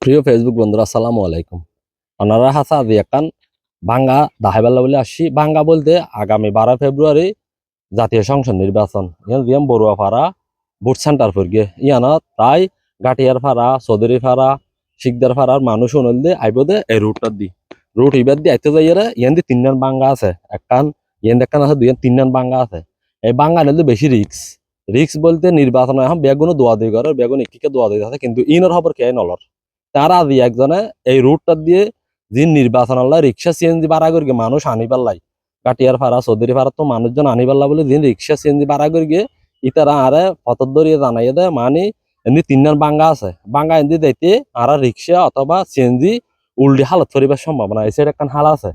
প্রিয় ফেসবুক বন্ধুরা, আসসালামু আলাইকুম। আপনারা হাসা আজি একান বাঙ্গা দাহাইবাল্লা বলে আসছি। বাঙ্গা বলতে আগামী 12 ফেব্রুয়ারি জাতীয় সংসদ নির্বাচন ইয়ান বড়ুয়াপাড়া ভোট সেন্টার ফিরগে ইয়ানা প্রায় গাটিয়ার ফাড়া চৌধুরী ফাড়া শিকদার ফাড়ার মানুষ অনুলদে আইবদে এই রুটটা দি রুট ইবার দিয়ে আইতে যাইয়ারে ইয়ান দিয়ে তিনজন বাঙ্গা আছে একান ইয়ান দেখান আছে দুই তিনজন বাঙ্গা আছে। এই বাঙ্গা নিলে বেশি রিক্স বলতে নির্বাচন এখন বেগুনো দোয়া দুই করে বেগুন একিকে দোয়া দিতে আছে কিন্তু ইনর খবর কে নলর তারা আজি একজনে এই রুটটা দিয়ে যিনি নির্বাচন আল্লাহ রিক্সা সিএনজি ভাড়া করি মানুষ আনিবার লাই কাটিয়ার ফাড়া চৌধুরী ফাড়া তো মানুষজন আনিবার বলে যিনি রিক্সা সিএনজি ভাড়া করি ইতারা আরে পথর দরিয়ে জানাই দেয় মানে এমনি তিনজন বাঙ্গা আছে বাঙ্গা এমনি যাইতে আর রিক্সা অথবা সিএনজি উল্টি হালত করিবার সম্ভাবনা এসে একটা হাল আছে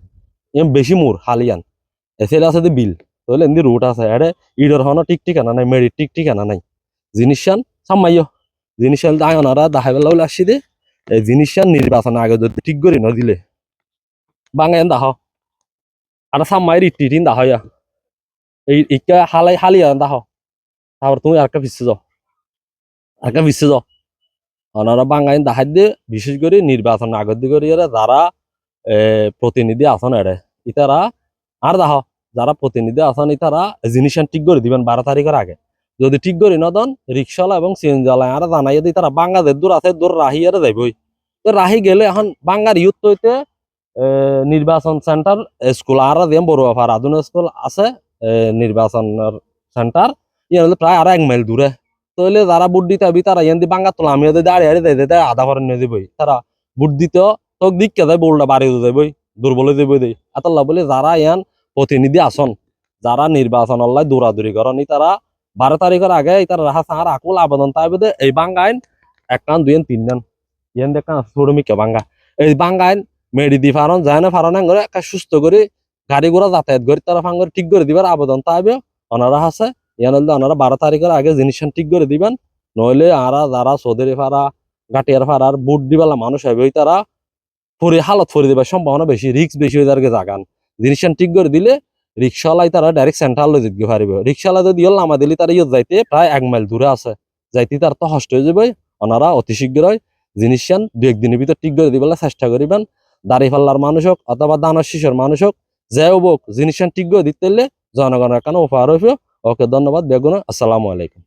এম বেশি মূর হালিয়ান এসে আছে যে বিল তাহলে এমনি রুট আছে আরে ইডর হনো ঠিক ঠিকানা নাই মেরিট ঠিক ঠিকানা নাই জিনিসান সামাইয় জিনিসান আয়নারা দাহাইবেলা বলে আসছি দে এই জিনিসটা নির্বাচন আগে যদি ঠিক করে নদিলে বাঙাইন দাহ আর সামাইয়ের ইটিন দাহ এই ইকা হালিয়া দাহ তারপর তুমি আরেকটা পিছিয়ে যাও ওনারা বাঙাইন দাহাই দিয়ে বিশেষ করে নির্বাচন আগত দিয়ে করে যারা প্রতিনিধি আছেন এরে ইতারা আর দাহ যারা প্রতিনিধি আছেন ইতারা জিনিসটা ঠিক করে দিবেন 12 তারিখের আগে যদি ঠিক করে নদন রিক্সাওয়ালা এবং সিএনজিওয়ালা আর জানাইয়া দিই তারা বাঙ্গাদের দূর আছে দূর রাহিয়ারে যাইবই তো রাহি গেলে এখন বাঙ্গার ইউথ হইতে নির্বাচন সেন্টার স্কুল আর দিম বড়ুয়াপাড়া আধুনিক স্কুল আছে নির্বাচনের সেন্টার ইয়ান হলে প্রায় আর 1 মাইল দূরে তাহলে যারা ভোট দিতে হবে তারা ইয়ান দি বাঙ্গা তোলা আমি দাঁড়িয়ে দেয় আধা করে নিয়ে দিবই তারা ভোট দিতেও তোক দিককে যায় বোলটা বাড়িয়ে যাবই দুর্বলে যাবই দেয় আতাল্লাহ বলে যারা ইয়ান প্রতিনিধি আসন যারা নির্বাচন আল্লাহ দৌড়াদৌড়ি করেনি তারা 12 তারিখের আগে তারা রাহা সাহার আকুল আবেদন তাই বোধ এই বাঙ্গাইন 1 কান 2 3 কান ইয়ান দেখা শ্রমিক বাঙ্গা এই বাঙ্গাইন মেডি দি ফারন যায় না ফারন করে একটা সুস্থ করে গাড়ি ঘোড়া যাতায়াত করে তারা ফাঙ্গর ঠিক করে দিবার আবেদন তাইবে ওনারা আছে ইয়ান হলে ওনারা 12 তারিখের আগে জিনিস ঠিক করে দিবেন নইলে আরা যারা চৌধুরী ফাড়া গাটিয়ার ফাড়ার বুট দিবালা মানুষ হবে তারা পরে হালত ফরে দিবার সম্ভাবনা বেশি রিক্স বেশি হয়ে যাবে জাগান জিনিস ঠিক করে দিলে রিক্সাওয়ালাই তারা ডাইরেক্ট সেন্টার লই যেতে পারিবে রিক্সাওয়ালা যদি নামা দিলে তারা ইয়ত যাইতে প্রায় 1 মাইল দূরে আছে যাইতে তার তো কষ্ট হয়ে যাবে ওনারা অতি শীঘ্রই জিনিসখান 2-1 দিনের ভিতর ঠিক করে দিবার চেষ্টা করিবেন দাঁড়িপাল্লার মানুষ হোক অথবা দানব শিশুর মানুষ হোক যে হোক জিনিসখান ঠিক করে দিতে জনগণের কানে উপহার হইবে। ওকে ধন্যবাদ বেগুন আসসালামু আলাইকুম।